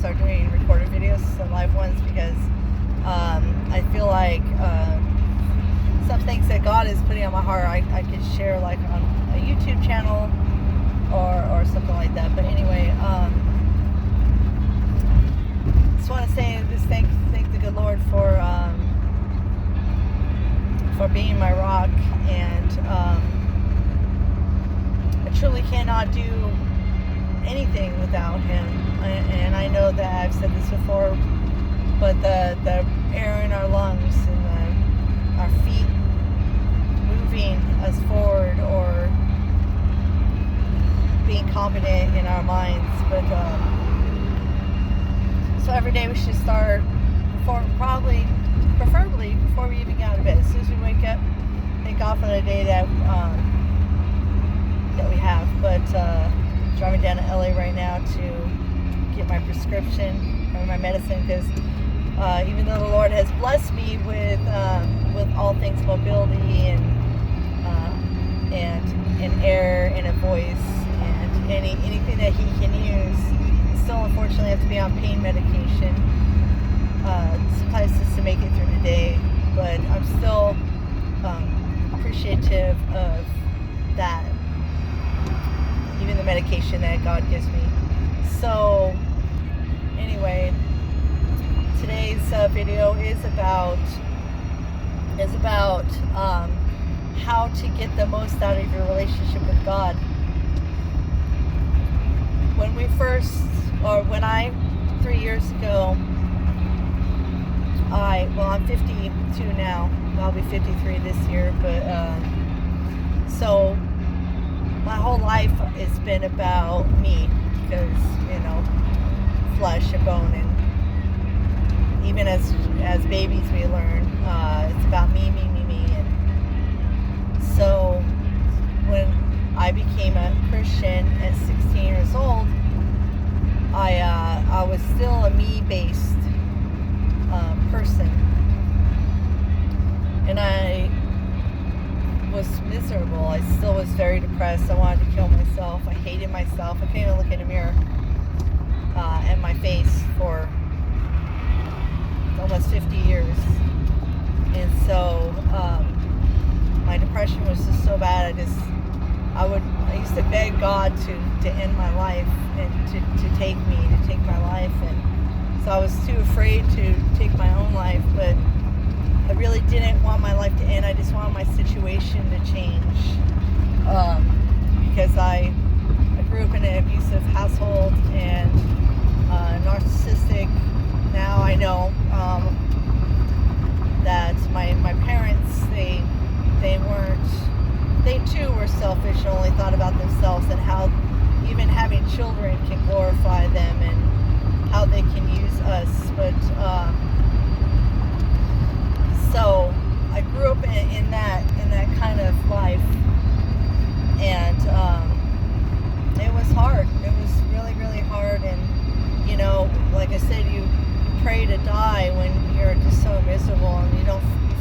start doing recorded videos, some live ones, because I feel like some things that God is putting on my heart I could share like on a YouTube channel or something like that. But anyway, just want to say this, thank the good Lord for being my rock, and I truly cannot do anything without Him. And I know that I've said this before, but the air in our lungs and our feet moving us forward, or being confident in our minds. But so every day we should start preferably before we even get out of bed. As soon as we wake up, thank God for the day that we have. But driving down to LA right now to get my prescription or my medicine, because even though the Lord has blessed me with all things mobility and air and a voice and anything that He can use, still unfortunately have to be on pain medication sometimes just to make it through the day. But I'm still appreciative of that, even the medication that God gives me. So anyway, today's video is about how to get the most out of your relationship with God. When I 3 years ago, I'm 52 now. I'll be 53 this year, but so my whole life has been about me, because flesh and bone, and even as babies we learn it's about me, and so when I became a Christian at 16 years old, I was still a me-based person, and I was miserable. I still was very depressed. I wanted to kill myself. I hated myself. I couldn't even look in a mirror at my face for almost 50 years. And so my depression was just so bad. I used to beg God to end my life and to take my life. And so I was too afraid to take my own life, but I really didn't want my life to end. I just wanted my situation to change, because I grew up in an abusive household and narcissistic. Now I know that my parents, they too were selfish and only thought about themselves, and how even having children can glorify them and how they can use us. But so I grew up in that kind of life, and it was hard. It was really, really hard. And like I said, you pray to die when you're just so miserable and you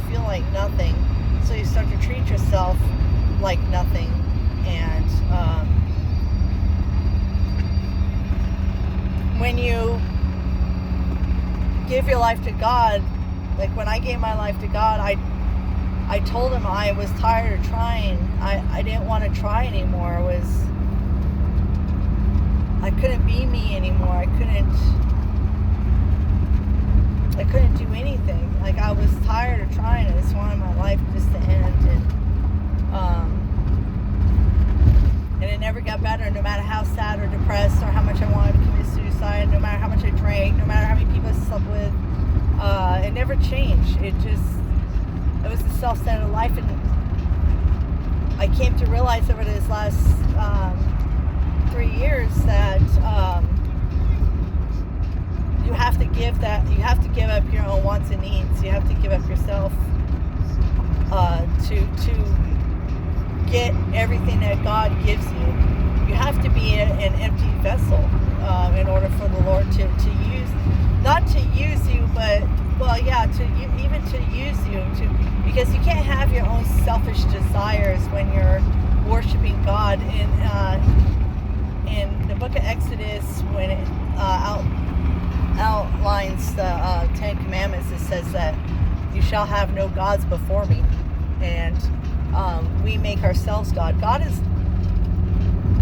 feel like nothing. So you start to treat yourself like nothing. And when you give your life to God, like when I gave my life to God, I told Him I was tired of trying. I didn't want to try anymore. I couldn't be me anymore. I couldn't do anything. Like, I was tired of trying. I just wanted my life just to end. And it never got better, no matter how sad or depressed or how much I wanted to commit suicide, no matter how much I drank, no matter how many people I slept with. It never changed. It was a self-centered life. And I came to realize over this last 3 years that you have to give up your own wants and needs. You have to give up yourself to get everything that God gives you. You have to be an empty vessel in order for the Lord to use, not to use you, but to use you, because you can't have your own selfish desires when you're worshiping God. In the book of Exodus, when outlines the Ten Commandments. It says that you shall have no gods before me, and we make ourselves God. God is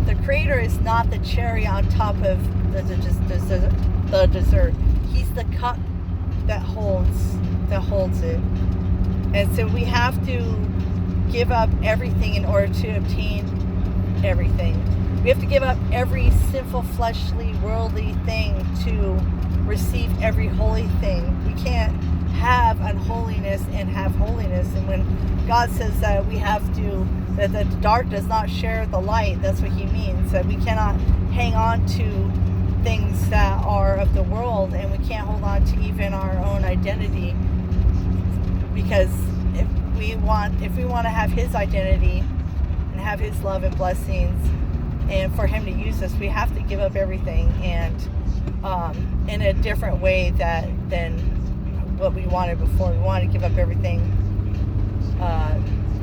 the creator, is not the cherry on top of the dessert. He's the cup that holds it. And so we have to give up everything in order to obtain everything. We have to give up every sinful, fleshly, worldly thing to receive every holy thing. We can't have unholiness and have holiness. And when God says that we have to, that the dark does not share the light, that's what he means. That we cannot hang on to things that are of the world, and we can't hold on to even our own identity, because if we want to have his identity and have his love and blessings, and for him to use us, we have to give up everything, and in a different way than what we wanted before. We wanted to give up everything,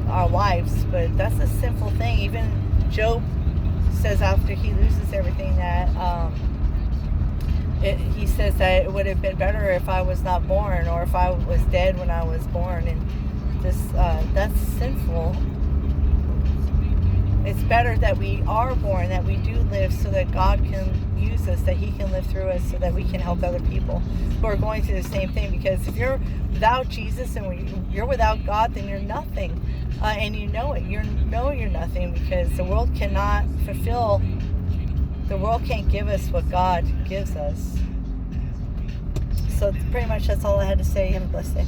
our lives, but that's a sinful thing. Even Job says after he loses everything that he says that it would have been better if I was not born, or if I was dead when I was born. And this that's sinful. It's better that we are born, that we do live, so that God can use us, that he can live through us, so that we can help other people who are going through the same thing. Because if you're without Jesus and you're without God, then you're nothing. And you know it. You're nothing, because the world cannot fulfill. The world can't give us what God gives us. So pretty much that's all I had to say. Have a blessed day.